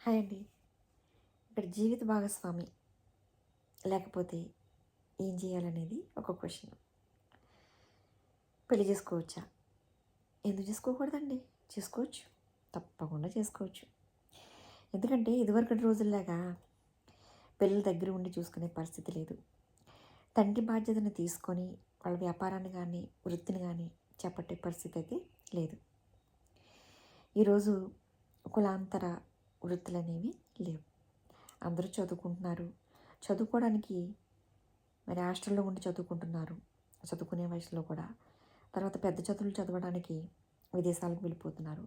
Hi అండి. ఇక్కడ జీవిత భాగస్వామి లేకపోతే ఏం చేయాలనేది ఒక క్వశ్చన్. పెళ్లి చేసుకోవచ్చా? ఎందుకు చేసుకోకూడదండి? చేసుకోవచ్చు. తప్పకుండా చేసుకోవచ్చు. ఎందుకంటే ఇదివరకటి రోజుల్లాగా పిల్లల దగ్గర ఉండి చూసుకునే పరిస్థితి లేదు. తండ్రి బాధ్యతను తీసుకొని వాళ్ళ వ్యాపారాన్ని కానీ వృత్తిని కానీ చేపట్టే పరిస్థితి అయితే లేదు. ఈరోజు కులాంతర వృత్తులు అనేవి లేవు. అందరూ చదువుకుంటున్నారు. చదువుకోవడానికి మరి హాస్టల్లో ఉండి చదువుకుంటున్నారు. చదువుకునే వయసులో కూడా. తర్వాత పెద్ద చదువులు చదవడానికి విదేశాలకు వెళ్ళిపోతున్నారు.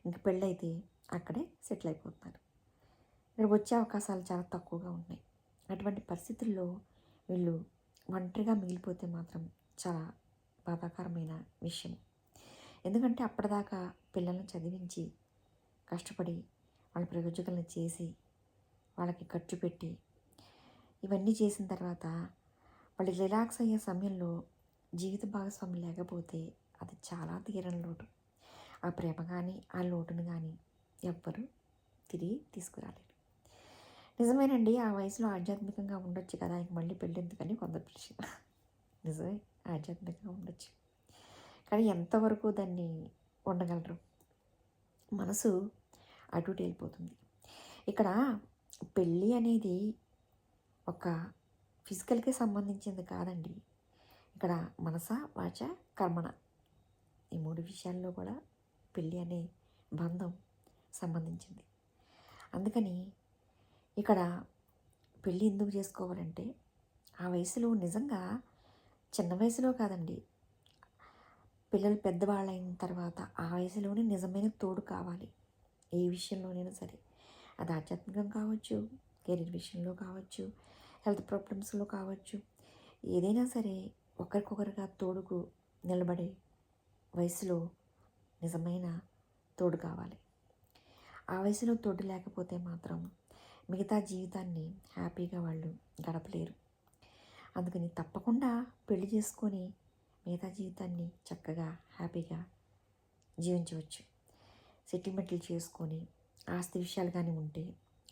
ఇంక పెళ్ళైతే అక్కడే సెటిల్ అయిపోతున్నారు. ఇక్కడ వచ్చే అవకాశాలు చాలా తక్కువగా ఉన్నాయి. అటువంటి పరిస్థితుల్లో వీళ్ళు ఒంటరిగా మిగిలిపోతే మాత్రం చాలా బాధాకరమైన విషయం. ఎందుకంటే అప్పటిదాకా పిల్లల్ని చదివించి కష్టపడి వాళ్ళ ప్రయోజకులను చేసి వాళ్ళకి ఖర్చు పెట్టి ఇవన్నీ చేసిన తర్వాత వాళ్ళు రిలాక్స్ అయ్యే సమయంలో జీవిత భాగస్వామి లేకపోతే అది చాలా తీరని లోటు. ఆ ప్రేమ కానీ ఆ లోటును కానీ ఎవ్వరూ తిరిగి తీసుకురాలేరు. నిజమేనండి, ఆ వయసులో ఆధ్యాత్మికంగా ఉండొచ్చు కదా, ఇంక మళ్ళీ పెళ్ళి ఎందుకని కొందరు ప్రశ్న. నిజమే, ఆధ్యాత్మికంగా ఉండొచ్చు. కానీ ఎంతవరకు దాన్ని ఉండగలరు? మనసు అటు ఇటు వెళ్ళిపోతుంది. ఇక్కడ పెళ్ళి అనేది ఒక ఫిజికల్కి సంబంధించింది కాదండి. ఇక్కడ మనస, వాచ, కర్మణ ఈ మూడు విషయాల్లో కూడా పెళ్ళి అనే బంధం సంబంధించింది. అందుకని ఇక్కడ పెళ్ళి ఎందుకు చేసుకోవాలంటే ఆ వయసులో నిజంగా చిన్న వయసులో కాదండి, పిల్లలు పెద్దవాళ్ళైన తర్వాత ఆ వయసులోనే నిజమైన తోడు కావాలి. ఏ విషయంలోనైనా సరే, అది ఆధ్యాత్మికం కావచ్చు, కెరీర్ విషయంలో కావచ్చు, హెల్త్ ప్రాబ్లమ్స్లో కావచ్చు, ఏదైనా సరే ఒకరికొకరుగా తోడుకు నిలబడే వయసులో నిజమైన తోడు కావాలి. ఆ వయసులో తోడు లేకపోతే మాత్రం మిగతా జీవితాన్ని హ్యాపీగా వాళ్ళు గడపలేరు. అందుకని తప్పకుండా పెళ్లి చేసుకొని మిగతా జీవితాన్ని చక్కగా హ్యాపీగా జీవించవచ్చు. సెటిల్మెంట్లు చేసుకొని ఆస్తి విషయాలు కానీ ఉంటే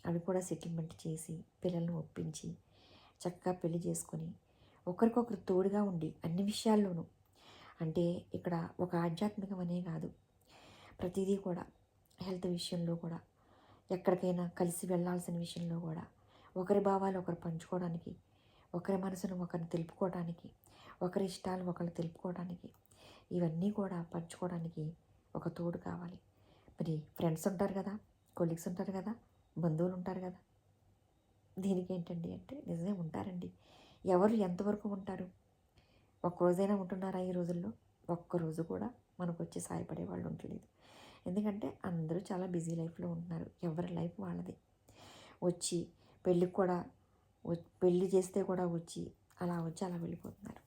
అవి కూడా సెటిల్మెంట్ చేసి పిల్లలను ఒప్పించి చక్కగా పెళ్లి చేసుకొని ఒకరికొకరు తోడుగా ఉండి అన్ని విషయాల్లోనూ, అంటే ఇక్కడ ఒక ఆధ్యాత్మికం అనే కాదు, ప్రతిదీ కూడా హెల్త్ విషయంలో కూడా, ఎక్కడికైనా కలిసి వెళ్ళాల్సిన విషయంలో కూడా ఒకరి భావాలు ఒకరు పంచుకోవడానికి, ఒకరి మనసును ఒకరిని తెలుపుకోవడానికి, ఒకరి ఇష్టాలు ఒకరు తెలుపుకోవడానికి, ఇవన్నీ కూడా పంచుకోవడానికి ఒక తోడు కావాలి. మరి ఫ్రెండ్స్ ఉంటారు కదా, కొలీగ్స్ ఉంటారు కదా, బంధువులు ఉంటారు కదా, దీనికి ఏంటండి అంటే నిజమే ఉంటారండి. ఎవరు ఎంతవరకు ఉంటారు? ఒక్కరోజైనా ఉంటున్నారా ఈ రోజుల్లో? ఒక్కరోజు కూడా మనకు వచ్చి సాయపడే వాళ్ళు ఉండలేదు. ఎందుకంటే అందరూ చాలా బిజీ లైఫ్లో ఉంటున్నారు. ఎవరి లైఫ్ వాళ్ళది. వచ్చి పెళ్ళికి కూడా పెళ్ళి చేస్తే కూడా వచ్చి అలా వెళ్ళిపోతున్నారు.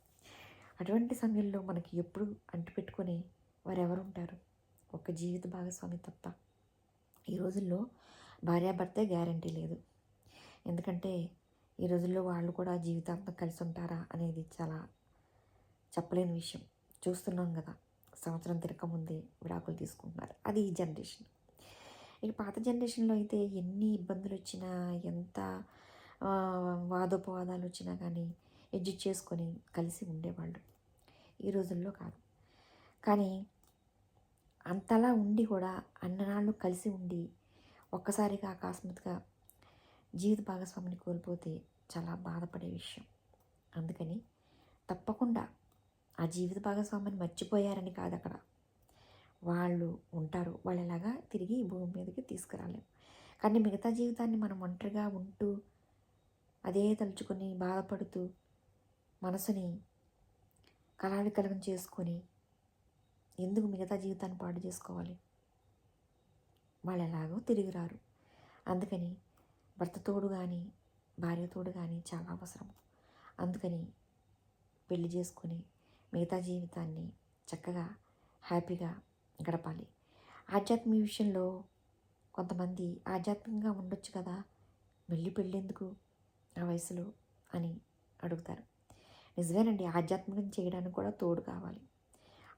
అటువంటి సమయంలో మనకి ఎప్పుడు అంటిపెట్టుకొని వారు ఎవరు ఉంటారు? ఒక జీవిత భాగస్వామి తప్ప. ఈ రోజుల్లో భార్యాభర్తే గ్యారంటీ లేదు. ఎందుకంటే ఈ రోజుల్లో వాళ్ళు కూడా జీవితాంతం కలిసి ఉంటారా అనేది చాలా చెప్పలేని విషయం. చూస్తున్నాం కదా, సంవత్సరం తిరగకముందే విడాకులు తీసుకుంటున్నారు. అది ఈ జనరేషన్. ఇక పాత జనరేషన్లో అయితే ఎన్ని ఇబ్బందులు వచ్చినా, ఎంత వాదోపవాదాలు వచ్చినా కానీ అడ్జస్ట్ చేసుకొని కలిసి ఉండేవాళ్ళు. ఈ రోజుల్లో కాదు. కానీ అంతలా ఉండి కూడా అన్ననాళ్ళు కలిసి ఉండి ఒక్కసారిగా అకస్మాత్తుగా జీవిత భాగస్వామిని కోల్పోతే చాలా బాధపడే విషయం. అందుకని తప్పకుండా ఆ జీవిత భాగస్వామిని మర్చిపోయారని కాదు, అక్కడ వాళ్ళు ఉంటారు. వాళ్ళు ఎలాగా తిరిగి ఈ భూమి మీదకి తీసుకురాలేము. కానీ మిగతా జీవితాన్ని మనం ఒంటరిగా ఉంటూ అదే తలుచుకొని బాధపడుతూ మనసుని కలగం చేసుకొని ఎందుకు మిగతా జీవితాన్ని పాడు చేసుకోవాలి? వాళ్ళు ఎలాగో తిరిగి రారు. అందుకని భర్త తోడు కానీ భార్య తోడు కానీ చాలా అవసరం. అందుకని పెళ్లి చేసుకొని మిగతా జీవితాన్ని చక్కగా హ్యాపీగా గడపాలి. ఆధ్యాత్మిక విషయంలో కొంతమంది ఆధ్యాత్మికంగా ఉండొచ్చు కదా, మళ్ళీ పెళ్ళెందుకు ఆ వయసులో అని అడుగుతారు. నిజమేనండి, ఆధ్యాత్మికం చేయడానికి కూడా తోడు కావాలి.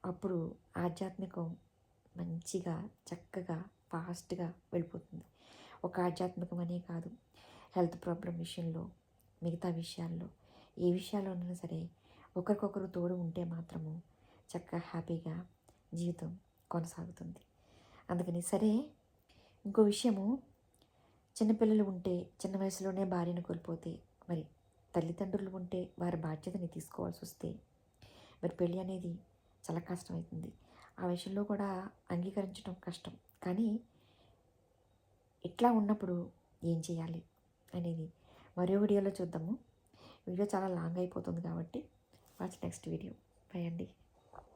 అప్పుడు ఆధ్యాత్మికం మంచిగా చక్కగా ఫాస్ట్గా వెళ్ళిపోతుంది. ఒక ఆధ్యాత్మికమనే కాదు, హెల్త్ ప్రాబ్లం విషయంలో, మిగతా విషయాల్లో, ఏ విషయాల్లోనైనా సరే ఒకరికొకరు తోడు ఉంటే మాత్రము చక్కగా హ్యాపీగా జీవితం కొనసాగుతుంది. అందుకని సరే, ఇంకో విషయము, చిన్నపిల్లలు ఉంటే చిన్న వయసులోనే భార్యను కోల్పోతే, మరి తల్లిదండ్రులు ఉంటే వారి బాధ్యతని తీసుకోవాల్సి వస్తే మరి పెళ్ళి అనేది చాలా కష్టమవుతుంది. ఆ విషయంలో కూడా అంగీకరించడం కష్టం. కానీ ఇట్లా ఉన్నప్పుడు ఏం చేయాలి అనేది మరో వీడియోలో చూద్దాము. వీడియో చాలా లాంగ్ అయిపోతుంది కాబట్టి వాచ్ నెక్స్ట్ వీడియో. బై అండి.